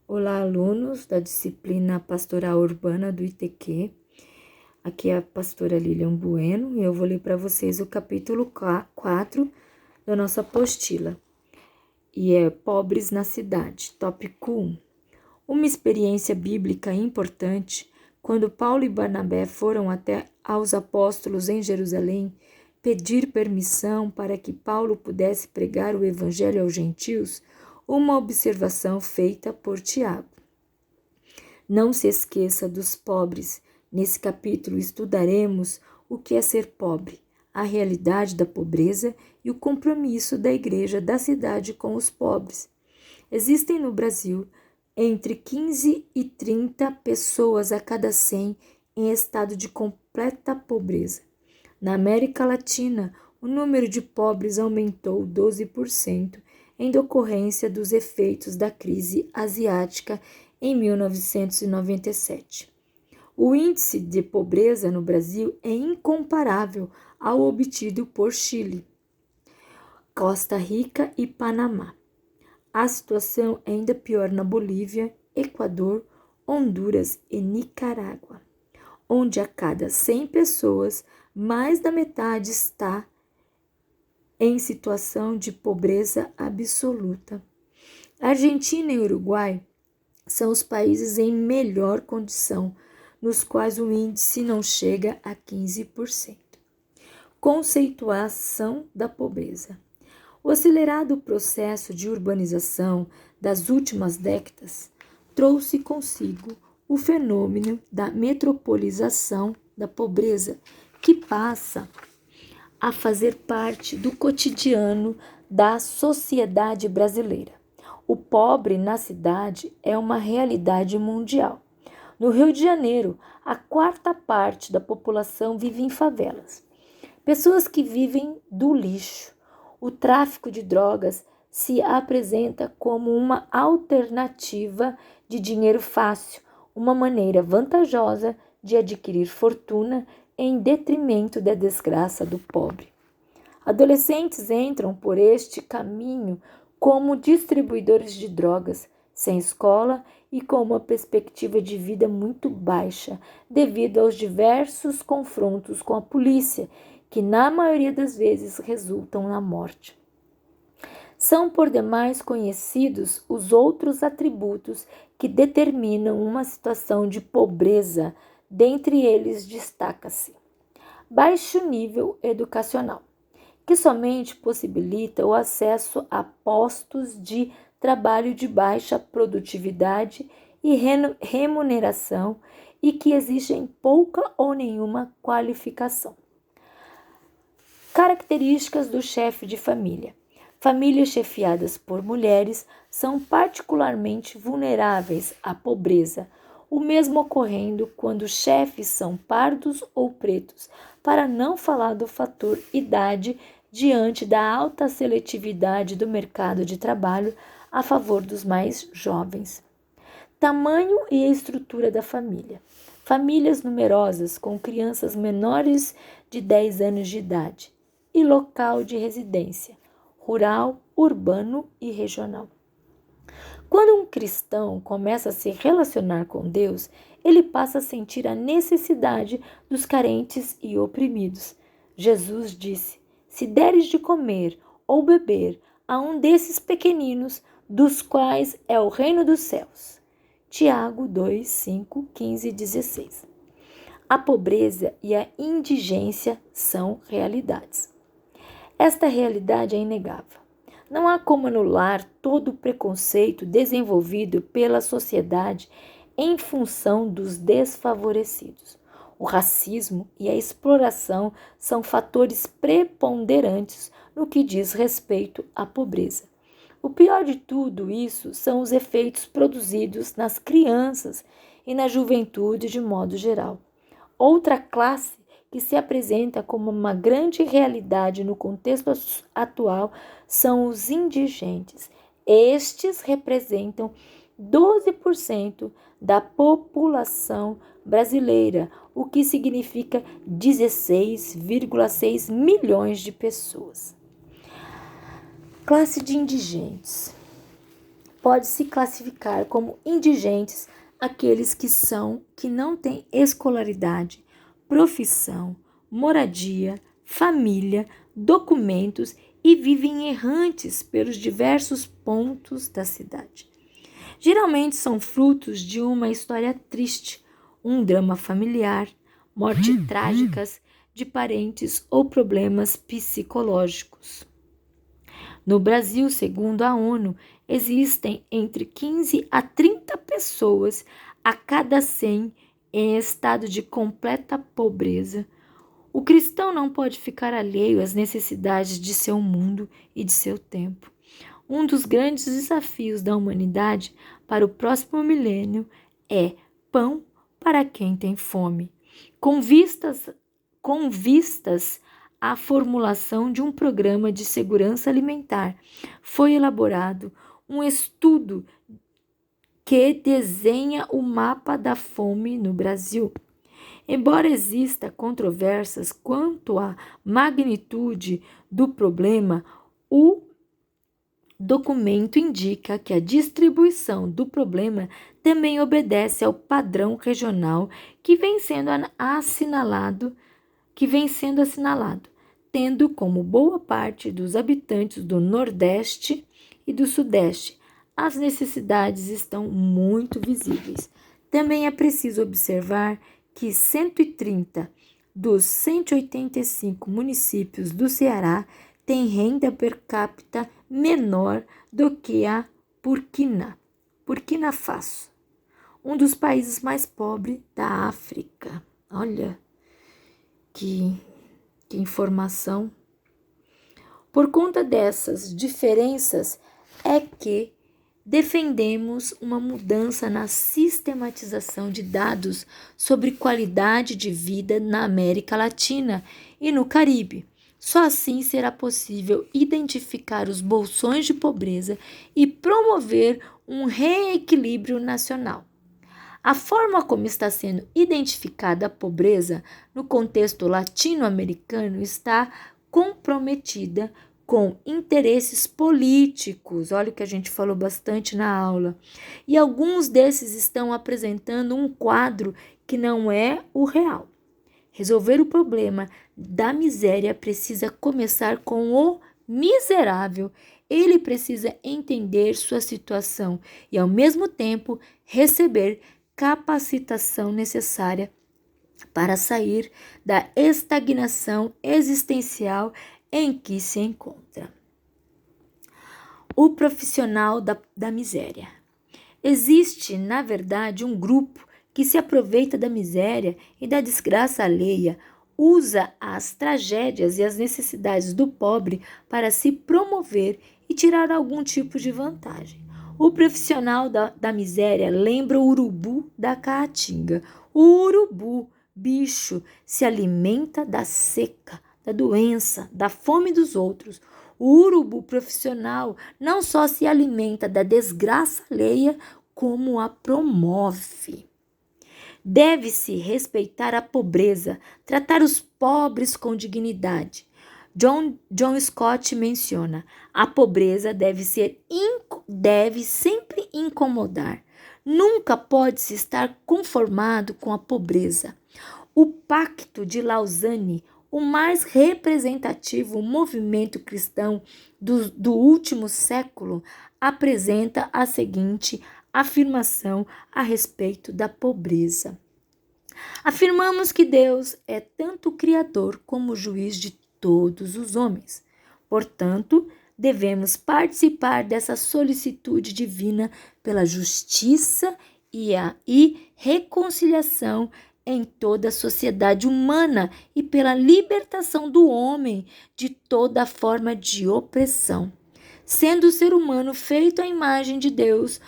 Olá, alunos da disciplina Pastoral Urbana do ITQ. Aqui é a pastora Lilian Bueno e eu vou ler para vocês o capítulo 4 da nossa apostila. E é Pobres na Cidade, tópico 1. Uma experiência bíblica importante, quando Paulo e Barnabé foram até aos apóstolos em Jerusalém pedir permissão para que Paulo pudesse pregar o evangelho aos gentios, uma observação feita por Tiago. Não se esqueça dos pobres. Nesse capítulo estudaremos o que é ser pobre, a realidade da pobreza e o compromisso da igreja da cidade com os pobres. Existem no Brasil entre 15 e 30 pessoas a cada 100 em estado de completa pobreza. Na América Latina, o número de pobres aumentou 12% em decorrência dos efeitos da crise asiática em 1997. O índice de pobreza no Brasil é incomparável ao obtido por Chile, Costa Rica e Panamá. A situação é ainda pior na Bolívia, Equador, Honduras e Nicarágua, onde a cada 100 pessoas, mais da metade está em situação de pobreza absoluta. Argentina e Uruguai são os países em melhor condição, nos quais o índice não chega a 15%. Conceituação da pobreza. O acelerado processo de urbanização das últimas décadas trouxe consigo o fenômeno da metropolização da pobreza, que passa a fazer parte do cotidiano da sociedade brasileira. O pobre na cidade é uma realidade mundial. No Rio de Janeiro, a quarta parte da população vive em favelas. Pessoas que vivem do lixo. O tráfico de drogas se apresenta como uma alternativa de dinheiro fácil, uma maneira vantajosa de adquirir fortuna em detrimento da desgraça do pobre. Adolescentes entram por este caminho como distribuidores de drogas, sem escola e com uma perspectiva de vida muito baixa, devido aos diversos confrontos com a polícia, que na maioria das vezes resultam na morte. São por demais conhecidos os outros atributos que determinam uma situação de pobreza. Dentre eles destaca-se baixo nível educacional, que somente possibilita o acesso a postos de trabalho de baixa produtividade e remuneração e que exigem pouca ou nenhuma qualificação. Características do chefe de família. Famílias chefiadas por mulheres são particularmente vulneráveis à pobreza, o mesmo ocorrendo quando os chefes são pardos ou pretos, para não falar do fator idade diante da alta seletividade do mercado de trabalho a favor dos mais jovens. Tamanho e estrutura da família. Famílias numerosas com crianças menores de 10 anos de idade e local de residência, rural, urbano e regional. Quando um cristão começa a se relacionar com Deus, ele passa a sentir a necessidade dos carentes e oprimidos. Jesus disse: se deres de comer ou beber a um desses pequeninos, dos quais é o reino dos céus. Tiago 2, 5, 15 e 16. A pobreza e a indigência são realidades. Esta realidade é inegável. Não há como anular todo o preconceito desenvolvido pela sociedade em função dos desfavorecidos. O racismo e a exploração são fatores preponderantes no que diz respeito à pobreza. O pior de tudo isso são os efeitos produzidos nas crianças e na juventude de modo geral. Outra classe que se apresenta como uma grande realidade no contexto atual são os indigentes. Estes representam 12% da população brasileira, o que significa 16,6 milhões de pessoas. Classe de indigentes. pode-se classificar como indigentes aqueles que não têm escolaridade, profissão, moradia, família, documentos e vivem errantes pelos diversos pontos da cidade. Geralmente são frutos de uma história triste, um drama familiar, mortes trágicas de parentes ou problemas psicológicos. No Brasil, segundo a ONU, existem entre 15 a 30 pessoas a cada 100 em estado de completa pobreza. O cristão não pode ficar alheio às necessidades de seu mundo e de seu tempo. Um dos grandes desafios da humanidade para o próximo milênio é pão para quem tem fome. Com vistas à formulação de um programa de segurança alimentar, foi elaborado um estudo que desenha o mapa da fome no Brasil. Embora exista controvérsias quanto à magnitude do problema, o documento indica que a distribuição do problema também obedece ao padrão regional que vem sendo assinalado, tendo como boa parte dos habitantes do Nordeste e do Sudeste, as necessidades estão muito visíveis. Também é preciso observar que 130 dos 185 municípios do Ceará têm renda per capita menor do que a Burkina Faso, um dos países mais pobres da África. Olha que informação. Por conta dessas diferenças é que defendemos uma mudança na sistematização de dados sobre qualidade de vida na América Latina e no Caribe. Só assim será possível identificar os bolsões de pobreza e promover um reequilíbrio nacional. A forma como está sendo identificada a pobreza no contexto latino-americano está comprometida com interesses políticos. Olha o que a gente falou bastante na aula. E alguns desses estão apresentando um quadro que não é o real. Resolver o problema da miséria precisa começar com o miserável. Ele precisa entender sua situação e, ao mesmo tempo, receber capacitação necessária para sair da estagnação existencial em que se encontra. O profissional da miséria. Existe, na verdade, um grupo que se aproveita da miséria e da desgraça alheia, usa as tragédias e as necessidades do pobre para se promover e tirar algum tipo de vantagem. O profissional da miséria lembra o urubu da caatinga. O urubu, bicho, se alimenta da seca, da doença, da fome dos outros. O urubu profissional não só se alimenta da desgraça alheia, como a promove. Deve-se respeitar a pobreza, tratar os pobres com dignidade. John Scott menciona: a pobreza deve sempre incomodar. Nunca pode-se estar conformado com a pobreza. O Pacto de Lausanne, o mais representativo movimento cristão do último século, apresenta a seguinte afirmação a respeito da pobreza. Afirmamos que Deus é tanto o Criador como o juiz de todos os homens. Portanto, devemos participar dessa solicitude divina pela justiça e reconciliação em toda a sociedade humana e pela libertação do homem de toda forma de opressão. Sendo o ser humano feito à imagem de Deus,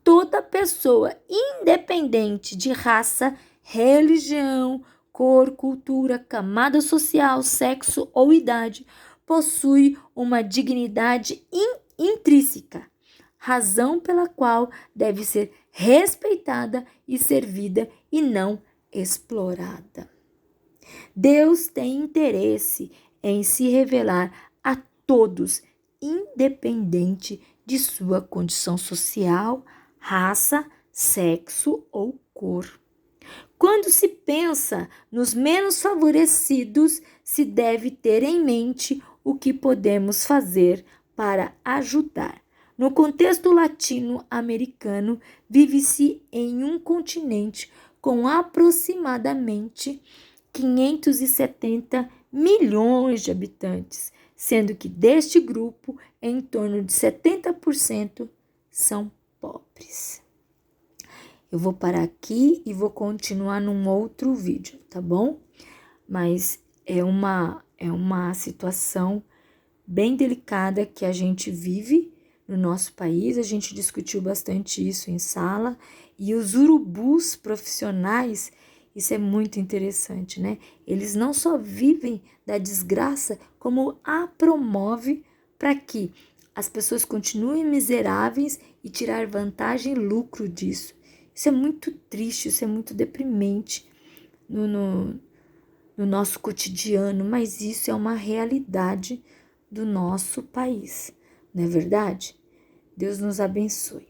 toda pessoa, independente de raça, religião, cor, cultura, camada social, sexo ou idade, possui uma dignidade intrínseca, razão pela qual deve ser respeitada e servida e não explorada. Deus tem interesse em se revelar a todos, independente de sua condição social, raça, sexo ou cor. Quando se pensa nos menos favorecidos, se deve ter em mente o que podemos fazer para ajudar. No contexto latino-americano, vive-se em um continente com aproximadamente 570 milhões de habitantes, sendo que deste grupo, em torno de 70% são pobres. Eu vou parar aqui e vou continuar num outro vídeo, tá bom? Mas é uma situação bem delicada que a gente vive no nosso país. A gente discutiu bastante isso em sala. E os urubus profissionais, isso é muito interessante, né? Eles não só vivem da desgraça, como a promove para que as pessoas continuem miseráveis e tirar vantagem e lucro disso. Isso é muito triste, isso é muito deprimente no nosso cotidiano, mas isso é uma realidade do nosso país, não é verdade? Deus nos abençoe.